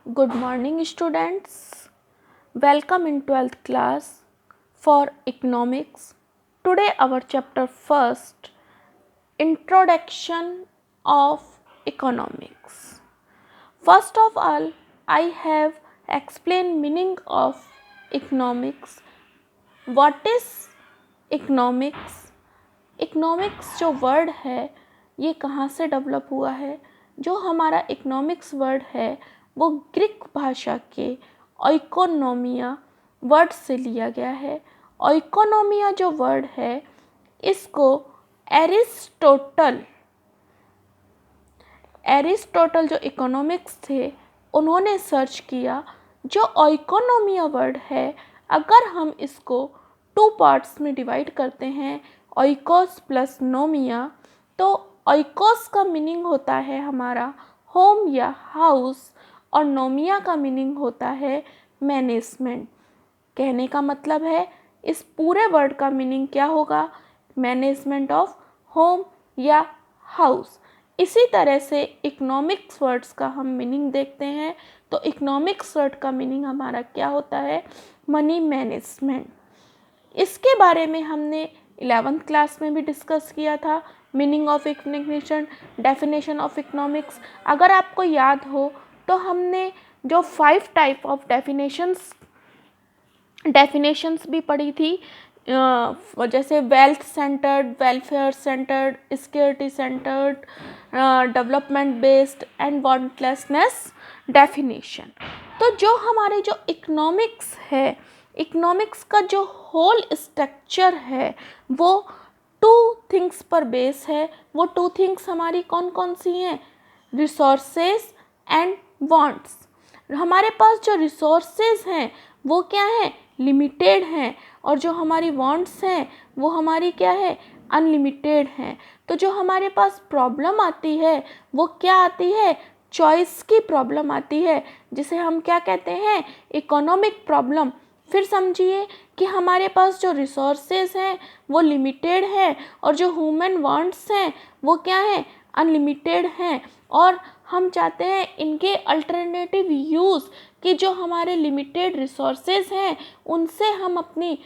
Good morning, students. Welcome in 12th class for economics. Today, our chapter first, Introduction of Economics. First of all, I have explained meaning of economics. What is economics? Economics जो word है ये कहाँ से develop हुआ है? जो हमारा economics word है वो ग्रीक भाषा के ओइकोनोमिया वर्ड से लिया गया है। ओइकोनोमिया जो वर्ड है इसको एरिस्टोटल जो इकोनॉमिक्स थे उन्होंने सर्च किया। जो ओइकोनोमिया वर्ड है अगर हम इसको 2 पार्ट्स में डिवाइड करते हैं, ओइकोस प्लस नोमिया, तो ओइकोस का मीनिंग होता है हमारा होम या हाउस और नोमिया का मीनिंग होता है मैनेजमेंट। कहने का मतलब है इस पूरे वर्ड का मीनिंग क्या होगा? मैनेजमेंट ऑफ होम या हाउस। इसी तरह से इकोनॉमिक्स वर्ड्स का हम मीनिंग देखते हैं तो इकोनॉमिक्स वर्ड का मीनिंग हमारा क्या होता है? Money management. इसके बारे में हमने 11th क्लास में भी डिस्कस किया था, meaning of economics, definition of economics. अगर आपको याद हो तो हमने जो 5 टाइप ऑफ डेफिनेशंस भी पढ़ी थी, जैसे wealth centred, welfare centred, security centred, development based and wantlessness definition. तो जो हमारे जो इकोनॉमिक्स है, इकोनॉमिक्स का जो होल स्ट्रक्चर है वो 2 थिंग्स पर बेस है। वो 2 थिंग्स हमारी कौन कौन सी हैं? Resources and wants. हमारे पास जो रिसोर्सेज हैं वो क्या हैं? लिमिटेड हैं, और जो हमारी वांट्स हैं वो हमारी क्या है? अनलिमिटेड हैं। तो जो हमारे पास प्रॉब्लम आती है वो क्या आती है? चॉइस की प्रॉब्लम आती है, जिसे हम क्या कहते हैं? Economic problem. फिर समझिए कि हमारे पास जो रिसोर्सेज हैं वो लिमिटेड हैं और जो ह्यूमन वांट्स हैं वो क्या हैं? अनलिमिटेड हैं, और हम चाहते हैं इनके अल्टरनेटिव यूज़ कि जो हमारे लिमिटेड रिसोर्सेज हैं उनसे हम अपनी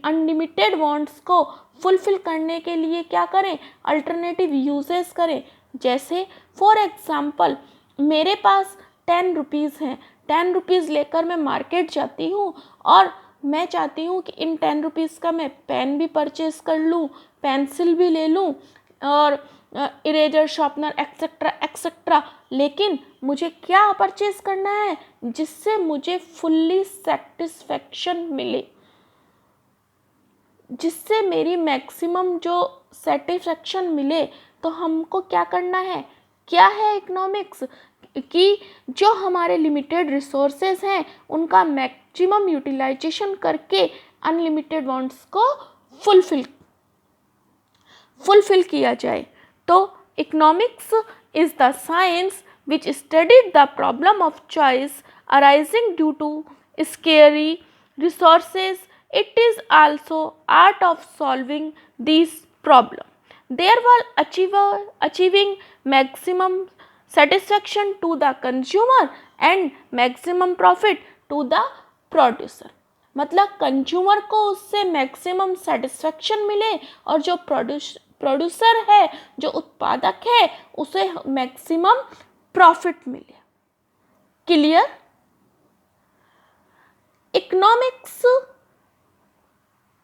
अनलिमिटेड वांट्स को फुलफ़िल करने के लिए क्या करें? अल्टरनेटिव यूजेस करें। जैसे फॉर एग्ज़ाम्पल मेरे पास 10 रुपीज़ हैं, 10 रुपीज़ लेकर मैं मार्केट जाती हूँ और मैं चाहती हूँ कि इन 10 रुपीज़ का मैं पेन भी परचेज़ कर लूँ, पेंसिल भी ले लूँ और इरेजर, शार्पनर एक्सेट्रा एक्सेट्रा। लेकिन मुझे क्या परचेज़ करना है? जिससे मुझे फुल्ली सेटिस्फेक्शन मिले, जिससे मेरी मैक्सिमम जो सेटिस्फेक्शन मिले। तो हमको क्या करना है? क्या है इकोनॉमिक्स? कि जो हमारे लिमिटेड रिसोर्सेज हैं उनका मैक्सिमम यूटिलाइजेशन करके अनलिमिटेड वांट्स को फुलफिल किया जाए। तो economics is the science which studied the problem of choice arising due to scarce resources. It is also art of solving these problems, thereby achieving maximum satisfaction to the consumer and maximum profit to the producer. मतलब consumer को उससे maximum satisfaction मिले और जो producer है, जो उत्पादक है, उसे मैक्सिमम प्रॉफिट मिले। क्लियर? इकोनॉमिक्स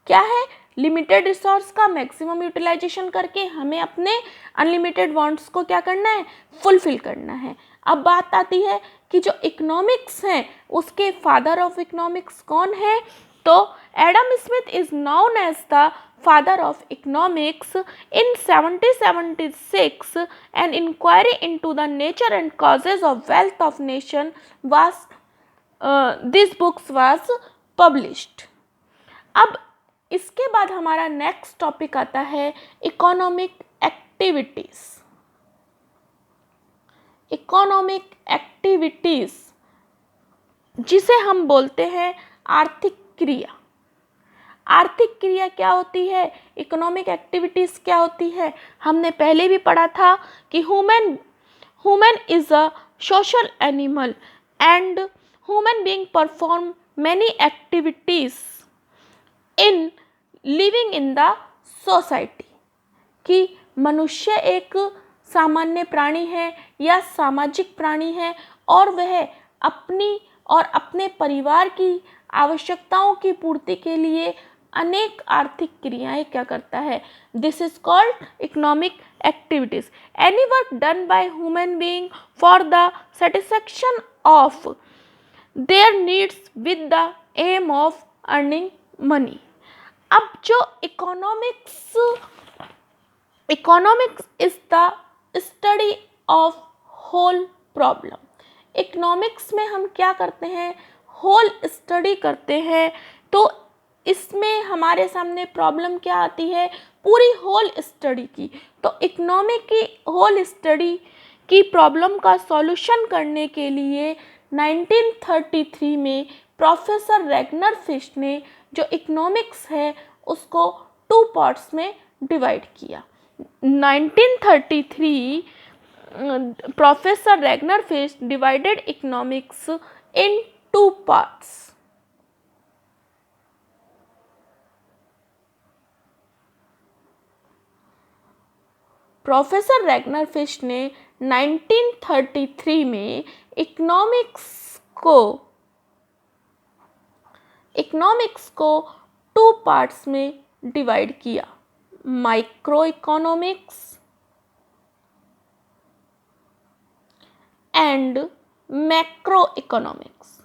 क्या है? लिमिटेड रिसोर्स का मैक्सिमम यूटिलाइजेशन करके हमें अपने अनलिमिटेड वांट्स को क्या करना है? फुलफिल करना है। अब बात आती है कि जो इकोनॉमिक्स है उसके फादर ऑफ इकोनॉमिक्स कौन है? तो Adam Smith is known as the father of economics. In 1776 an inquiry into the nature and causes of wealth of nation was this books was published. अब इसके बाद हमारा नेक्स्ट टॉपिक आता है economic activities. Economic activities जिसे हम बोलते हैं आर्थिक क्रिया। आर्थिक क्रिया क्या होती है? इकोनॉमिक एक्टिविटीज़ क्या होती है? हमने पहले भी पढ़ा था कि human is a social animal and human being perform many activities in living in the society, कि मनुष्य एक सामान्य प्राणी है या सामाजिक प्राणी है और वह अपनी और अपने परिवार की आवश्यकताओं की पूर्ति के लिए अनेक आर्थिक क्रियाएं क्या करता है. This is called economic activities. Any work done by human being for the satisfaction of their needs with the aim of earning money. अब जो economics is the study of whole problem. Economics में हम क्या करते हैं, whole study करते हैं. तो इसमें हमारे सामने प्रॉब्लम क्या आती है, पूरी होल स्टडी की. तो इकोनॉमिक की होल स्टडी की प्रॉब्लम का सॉल्यूशन करने के लिए 1933 में प्रोफेसर रैगनर फिश ने जो इकोनॉमिक्स है उसको 2 पार्ट्स में डिवाइड किया. 1933 Professor Ragnar Fish divided economics in 2 parts. Professor Ragnar fish ने 1933 में इकोनॉमिक्स को 2 पार्ट्स में डिवाइड किया. Micro economics and macro economics.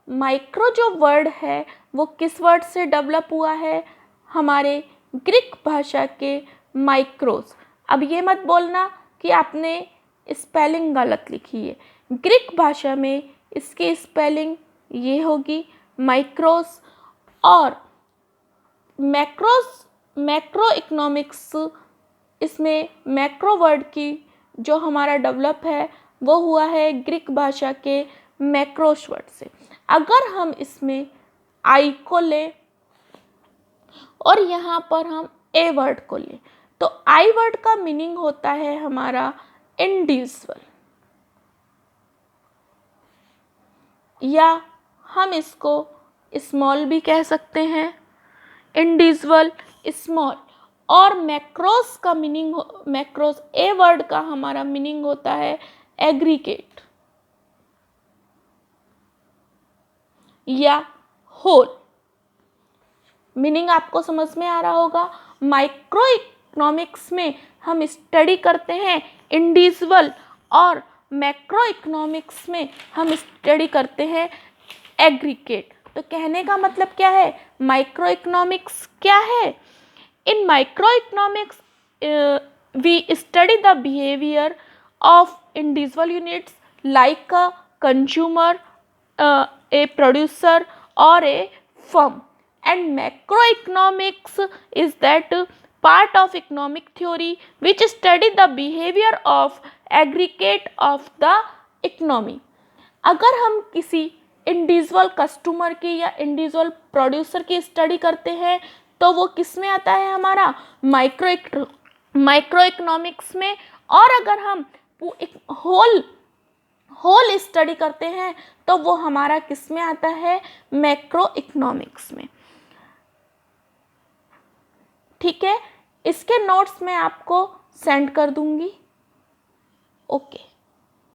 Micro जो वर्ड है वो किस वर्ड से डेवलप हुआ है, हमारे ग्रीक भाषा के माइक्रोस. अब ये मत बोलना कि आपने स्पेलिंग गलत लिखी है. ग्रीक भाषा में इसकी स्पेलिंग ये होगी माइक्रोस. और मैक्रो इकोनॉमिक्स, इसमें मैक्रो वर्ड की जो हमारा डेवलप है वो हुआ है ग्रीक भाषा के मैक्रोस वर्ड से. अगर हम इसमें आई को लें और यहाँ पर हम ए वर्ड को लें तो आई वर्ड का मीनिंग होता है हमारा इंडिविजुअल, या हम इसको स्मॉल भी कह सकते हैं, इंडिविजुअल स्मॉल. और मैक्रोस का मीनिंग, मैक्रोस ए वर्ड का हमारा मीनिंग होता है एग्रीगेट या होल. मीनिंग आपको समझ में आ रहा होगा. माइक्रो इकोनॉमिक्स में हम स्टडी करते हैं इंडिविजुअल और मैक्रो इकोनॉमिक्स में हम स्टडी करते हैं एग्रीगेट. तो कहने का मतलब क्या है, माइक्रो इकोनॉमिक्स क्या है. In micro economics we study the behaviour of individual units like a consumer, a producer or a firm. And macroeconomics is that part of economic theory which study the behavior of aggregate of the economy. अगर हम किसी individual customer की या individual producer की study करते हैं तो वो किस में आता है, हमारा माइक्रो इकोनॉमिक्स में. और अगर हम होल स्टडी करते हैं तो वो हमारा किस में आता है, मैक्रो इकोनॉमिक्स में. ठीक है, इसके नोट्स मैं आपको सेंड कर दूंगी. ओके.